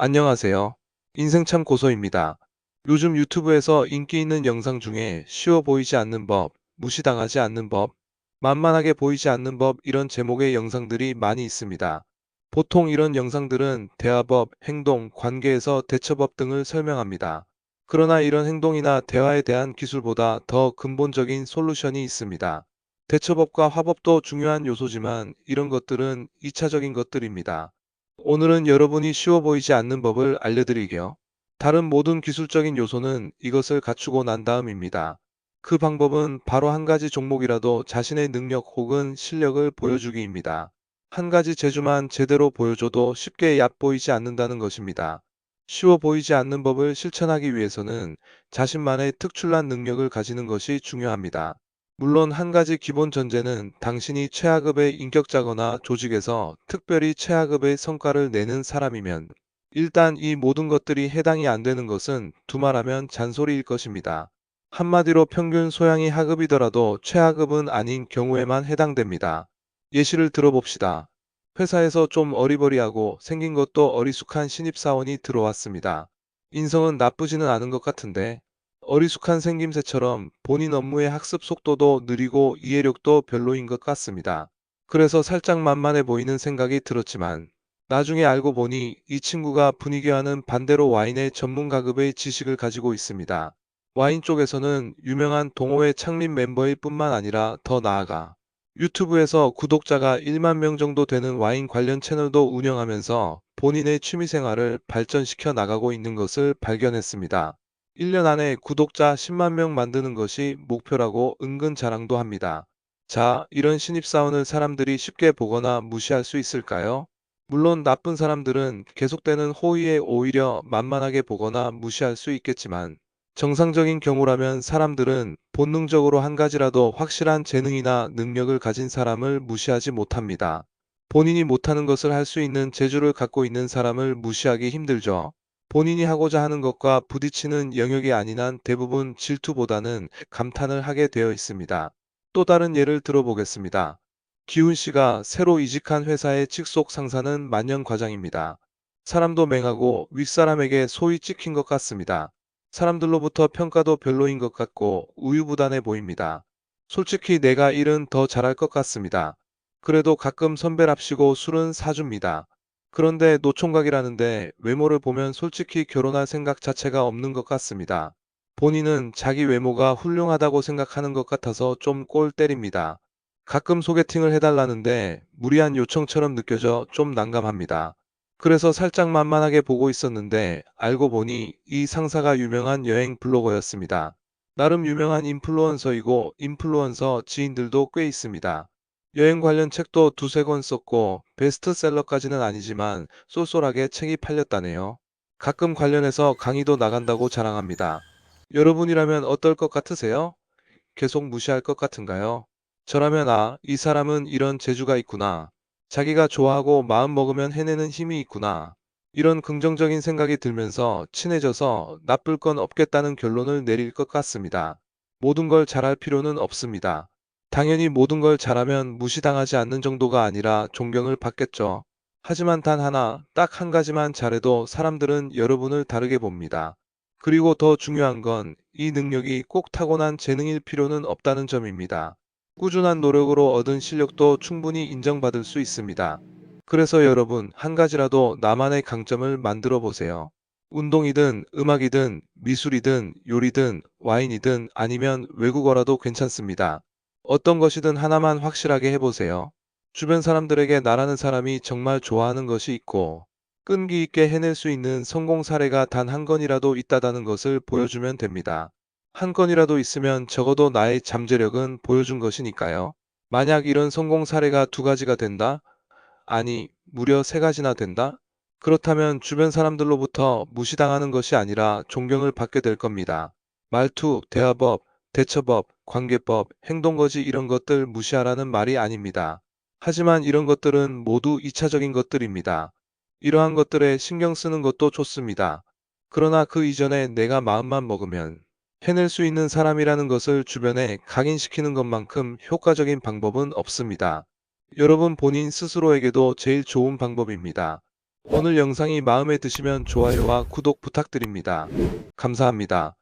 안녕하세요. 인생 참 고소입니다. 요즘 유튜브에서 인기 있는 영상 중에 쉬워 보이지 않는 법, 무시당하지 않는 법, 만만하게 보이지 않는 법 이런 제목의 영상들이 많이 있습니다. 보통 이런 영상들은 대화법, 행동, 관계에서 대처법 등을 설명합니다. 그러나 이런 행동이나 대화에 대한 기술보다 더 근본적인 솔루션이 있습니다. 대처법과 화법도 중요한 요소지만 이런 것들은 2차적인 것들입니다. 오늘은 여러분이 쉬워 보이지 않는 법을 알려드리게요. 다른 모든 기술적인 요소는 이것을 갖추고 난 다음입니다. 그 방법은 바로 한 가지 종목이라도 자신의 능력 혹은 실력을 보여주기입니다. 한 가지 재주만 제대로 보여줘도 쉽게 얕보이지 않는다는 것입니다. 쉬워 보이지 않는 법을 실천하기 위해서는 자신만의 특출난 능력을 가지는 것이 중요합니다. 물론 한 가지 기본 전제는 당신이 최하급의 인격자거나 조직에서 특별히 최하급의 성과를 내는 사람이면 일단 이 모든 것들이 해당이 안 되는 것은 두말하면 잔소리일 것입니다. 한마디로 평균 소양이 하급이더라도 최하급은 아닌 경우에만 해당됩니다. 예시를 들어봅시다. 회사에서 좀 어리버리하고 생긴 것도 어리숙한 신입사원이 들어왔습니다. 인성은 나쁘지는 않은 것 같은데 어리숙한 생김새처럼 본인 업무의 학습 속도도 느리고 이해력도 별로인 것 같습니다. 그래서 살짝 만만해 보이는 생각이 들었지만 나중에 알고 보니 이 친구가 분위기와는 반대로 와인의 전문가급의 지식을 가지고 있습니다. 와인 쪽에서는 유명한 동호회 창립 멤버일 뿐만 아니라 더 나아가 유튜브에서 구독자가 1만 명 정도 되는 와인 관련 채널도 운영하면서 본인의 취미생활을 발전시켜 나가고 있는 것을 발견했습니다. 1년 안에 구독자 10만 명 만드는 것이 목표라고 은근 자랑도 합니다. 자, 이런 신입사원을 사람들이 쉽게 보거나 무시할 수 있을까요? 물론 나쁜 사람들은 계속되는 호의에 오히려 만만하게 보거나 무시할 수 있겠지만 정상적인 경우라면 사람들은 본능적으로 한 가지라도 확실한 재능이나 능력을 가진 사람을 무시하지 못합니다. 본인이 못하는 것을 할 수 있는 재주를 갖고 있는 사람을 무시하기 힘들죠. 본인이 하고자 하는 것과 부딪히는 영역이 아닌 한 대부분 질투보다는 감탄을 하게 되어 있습니다. 또 다른 예를 들어보겠습니다. 기훈 씨가 새로 이직한 회사의 직속 상사는 만년 과장입니다. 사람도 맹하고 윗사람에게 소위 찍힌 것 같습니다. 사람들로부터 평가도 별로인 것 같고 우유부단해 보입니다. 솔직히 내가 일은 더 잘할 것 같습니다. 그래도 가끔 선배랍시고 술은 사줍니다. 그런데 노총각이라는데 외모를 보면 솔직히 결혼할 생각 자체가 없는 것 같습니다. 본인은 자기 외모가 훌륭하다고 생각하는 것 같아서 좀 꼴 때립니다. 가끔 소개팅을 해달라는데 무리한 요청처럼 느껴져 좀 난감합니다. 그래서 살짝 만만하게 보고 있었는데 알고 보니 이 상사가 유명한 여행 블로거였습니다. 나름 유명한 인플루언서이고 인플루언서 지인들도 꽤 있습니다. 여행 관련 책도 두세 권 썼고 베스트셀러까지는 아니지만 쏠쏠하게 책이 팔렸다네요. 가끔 관련해서 강의도 나간다고 자랑합니다. 여러분이라면 어떨 것 같으세요? 계속 무시할 것 같은가요? 저라면 이 사람은 이런 재주가 있구나. 자기가 좋아하고 마음 먹으면 해내는 힘이 있구나. 이런 긍정적인 생각이 들면서 친해져서 나쁠 건 없겠다는 결론을 내릴 것 같습니다. 모든 걸 잘할 필요는 없습니다. 당연히 모든 걸 잘하면 무시당하지 않는 정도가 아니라 존경을 받겠죠. 하지만 단 하나, 딱 한 가지만 잘해도 사람들은 여러분을 다르게 봅니다. 그리고 더 중요한 건 이 능력이 꼭 타고난 재능일 필요는 없다는 점입니다. 꾸준한 노력으로 얻은 실력도 충분히 인정받을 수 있습니다. 그래서 여러분, 한 가지라도 나만의 강점을 만들어 보세요. 운동이든 음악이든 미술이든 요리든 와인이든 아니면 외국어라도 괜찮습니다. 어떤 것이든 하나만 확실하게 해보세요. 주변 사람들에게 나라는 사람이 정말 좋아하는 것이 있고 끈기 있게 해낼 수 있는 성공 사례가 단 한 건이라도 있다는 것을 보여주면 됩니다. 한 건이라도 있으면 적어도 나의 잠재력은 보여준 것이니까요. 만약 이런 성공 사례가 두 가지가 된다? 아니, 무려 세 가지나 된다? 그렇다면 주변 사람들로부터 무시당하는 것이 아니라 존경을 받게 될 겁니다. 말투, 대화법, 대처법, 관계법, 행동거지 이런 것들 무시하라는 말이 아닙니다. 하지만 이런 것들은 모두 2차적인 것들입니다. 이러한 것들에 신경 쓰는 것도 좋습니다. 그러나 그 이전에 내가 마음만 먹으면 해낼 수 있는 사람이라는 것을 주변에 각인시키는 것만큼 효과적인 방법은 없습니다. 여러분 본인 스스로에게도 제일 좋은 방법입니다. 오늘 영상이 마음에 드시면 좋아요와 구독 부탁드립니다. 감사합니다.